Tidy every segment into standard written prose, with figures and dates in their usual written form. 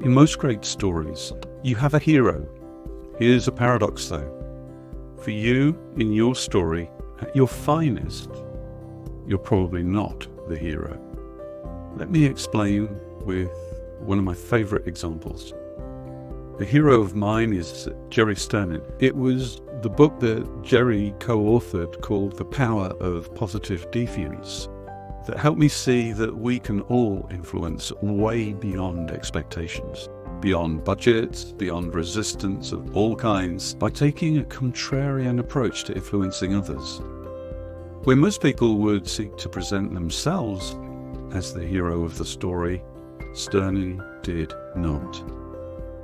In most great stories, you have a hero. Here's a paradox though. For you, in your story, at your finest, you're probably not the hero. Let me explain with one of my favorite examples. The hero of mine is Jerry Sternin. It was the book that Jerry co-authored called The Power of Positive Deviance that helped me see that we can all influence way beyond expectations, beyond budgets, beyond resistance of all kinds, by taking a contrarian approach to influencing others. Where most people would seek to present themselves as the hero of the story, Sternin did not.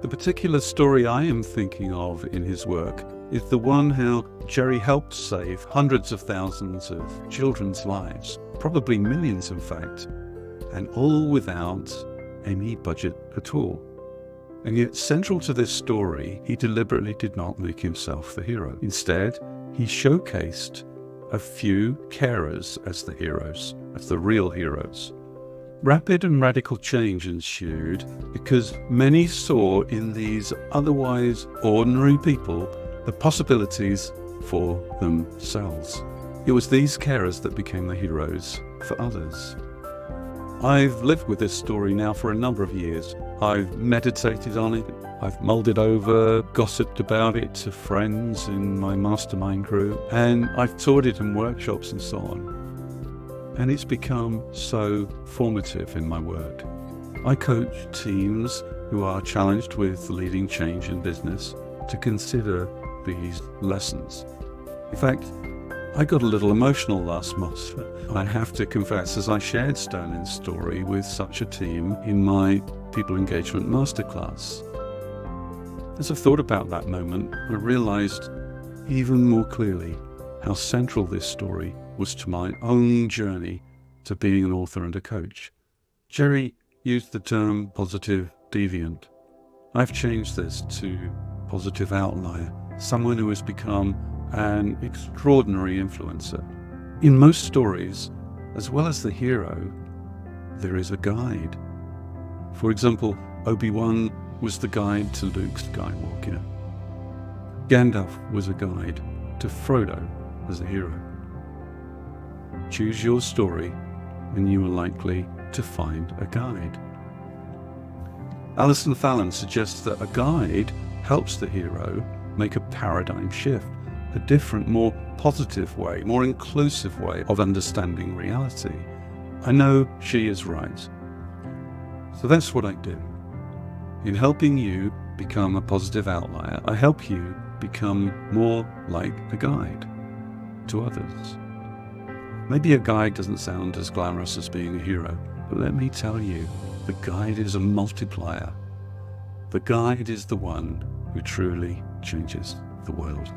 The particular story I am thinking of in his work is the one how Jerry helped save hundreds of thousands of children's lives, probably millions in fact, and all without any budget at all. And yet central to this story, he deliberately did not make himself the hero. Instead, he showcased a few carers as the heroes, as the real heroes. Rapid and radical change ensued because many saw in these otherwise ordinary people the possibilities for themselves. It was these carers that became the heroes for others. I've lived with this story now for a number of years. I've meditated on it, I've mulled it over, gossiped about it to friends in my mastermind group, and I've taught it in workshops and so on. And it's become so formative in my work. I coach teams who are challenged with leading change in business to consider these lessons. In fact, I got a little emotional last month, I have to confess, as I shared Sternin's story with such a team in my People Engagement Masterclass. As I thought about that moment, I realized even more clearly how central this story was to my own journey to being an author and a coach. Jerry used the term positive deviant. I've changed this to positive outlier, someone who has become an extraordinary influencer. In most stories, as well as the hero, there is a guide. For example, Obi-Wan was the guide to Luke Skywalker. Gandalf was a guide to Frodo as a hero. Choose your story and you are likely to find a guide. Alison Fallon suggests that a guide helps the hero make a paradigm shift, a different, more positive way, more inclusive way of understanding reality. I know she is right. So that's what I do. In helping you become a positive outlier, I help you become more like a guide to others. Maybe a guide doesn't sound as glamorous as being a hero, but let me tell you, the guide is a multiplier. The guide is the one who truly changes the world.